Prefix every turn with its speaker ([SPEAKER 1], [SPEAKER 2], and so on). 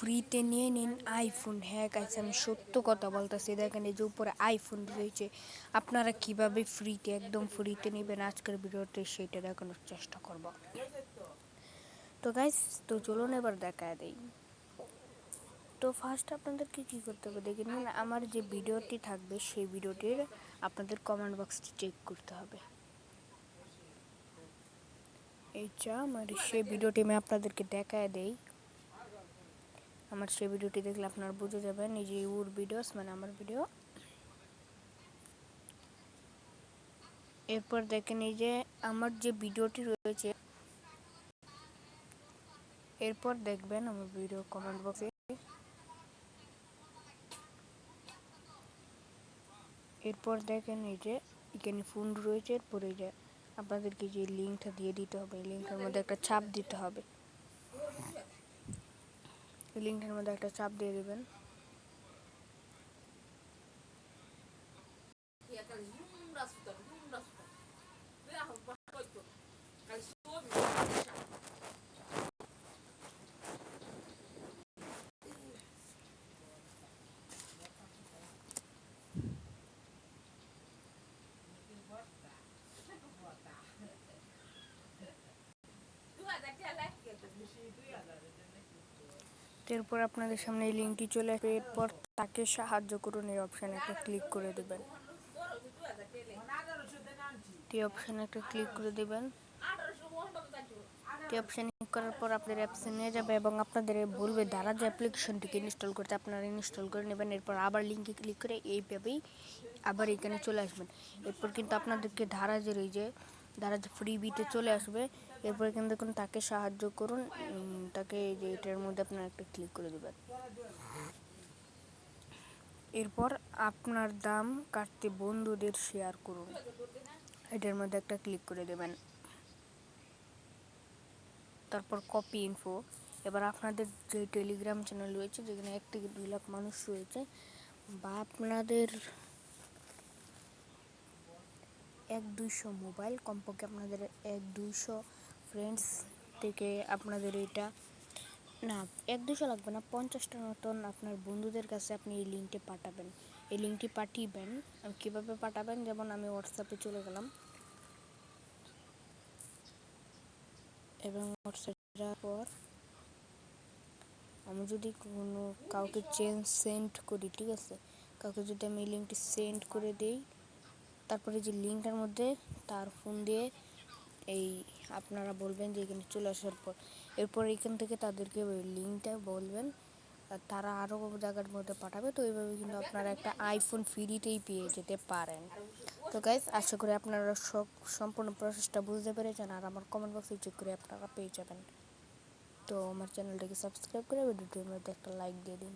[SPEAKER 1] ফ্রিতে নিয়ে নিন আইফোন। হ্যাঁ গাইস, আমি সত্য কথা বলতেছি। দেখেন এই যে উপরে আইফোন রয়েছে, আপনারা কিভাবে ফ্রিতে একদম ফ্রিতে নেবেন আজকের ভিডিওতে সেটা দেখানোর চেষ্টা করব। তো গাইস, তো চলুন এবার দেখায় দেই। তো ফার্স্ট আপনাদেরকে কী করতে হবে দেখে নিন, আমার যে ভিডিওটি থাকবে সেই ভিডিওটির আপনাদের কমেন্ট বক্সটি চেক করতে হবে। এইটা আমার সেই ভিডিওটি আমি আপনাদেরকে দেখায় দেই। আমার সেই ভিডিওটি দেখলে আপনারা বুঝে যাবেন এই যে ইউর ভিডিওস মানে আমার ভিডিও। এরপর দেখেন এই যে আমার যে ভিডিওটি রয়েছে, এরপর দেখবেন আমার ভিডিও কমেন্ট বক্সে। এরপর দেখেন এই যে এখানে ফোন রয়েছে, এরপরে এই যে আপনাদেরকে যে লিঙ্কটা দিয়ে দিতে হবে, এই লিঙ্কটার মধ্যে একটা চাপ দিতে হবে। এই লিঙ্কটার মধ্যে একটা চাপ দিয়ে দেবেন। এরপর আপনাদের সামনে এই লিঙ্কটি চলে আসবে। এরপর তাকে সাহায্য করুন এই অপশানে একটা ক্লিক করে দেবেন। এই অপশানে একটা ক্লিক করে দেবেন। এই অপশানে ক্লিক করার পর আপনাদের অ্যাপসে নিয়ে যাবে এবং আপনাদের বলবে দারাজ অ্যাপ্লিকেশনটিকে ইনস্টল করতে। আপনারা ইনস্টল করে নেবেন। এরপর আবার লিঙ্কে ক্লিক করে এইভাবেই আবার এখানে চলে আসবেন। এরপর কিন্তু আপনাদেরকে দারাজের এই যে দারাজ ফ্রিবিতে চলে আসবে। এরপর এখানে দেখুন তাকে সাহায্য করুন, তাকে এই যে এটার মধ্যে আপনারা একটা ক্লিক করে দেবেন। এরপর আপনার দাম কাটতে বন্ধুদের শেয়ার করুন, এটার মধ্যে একটা ক্লিক করে দেবেন। তারপর কপি ইনফো। এবার আপনাদের যে টেলিগ্রাম চ্যানেল রয়েছে যেখানে 1 থেকে 2 লাখ মানুষ রয়েছে, বা আপনাদের 1-200 মোবাইল, কমপক্ষে আপনাদের 1-200 ফ্রেন্ডস থেকে আপনাদের এটা না 1-200 লাগবে না, 50টার মতন আপনার বন্ধুদের কাছে আপনি এই লিঙ্কটি পাঠাবেন। এই লিঙ্কটি পাঠিয়েবেন। কীভাবে পাঠাবেন, যেমন আমি হোয়াটসঅ্যাপে চলে গেলাম এবং হোয়াটসঅ্যাপের পর আমি যদি কোনো কাউকে সেন্ড করি, ঠিক আছে, কাউকে যদি আমি এই লিঙ্কটি সেন্ড করে দিই, তারপরে যে লিঙ্কটার মধ্যে তার ফোন দিয়ে এই আপনারা বলবেন যে এখানে চলে আসার পর, এরপর এখান থেকে তাদেরকে ওই লিঙ্কটা বলবেন, তারা আরও জায়গার মধ্যে পাঠাবে। তো এইভাবে কিন্তু আপনারা একটা আইফোন ফ্রিতেই পেয়ে যেতে পারেন। তো গাইস, আশা করি আপনারা সম্পূর্ণ প্রসেসটা বুঝতে পেরেছেন, আর আমার কমেন্ট বক্সে চেক করে আপনারা পেয়ে যাবেন। তো আমার চ্যানেলটাকে সাবস্ক্রাইব করে ভিডিওটির মধ্যে একটা লাইক দিয়ে দিন।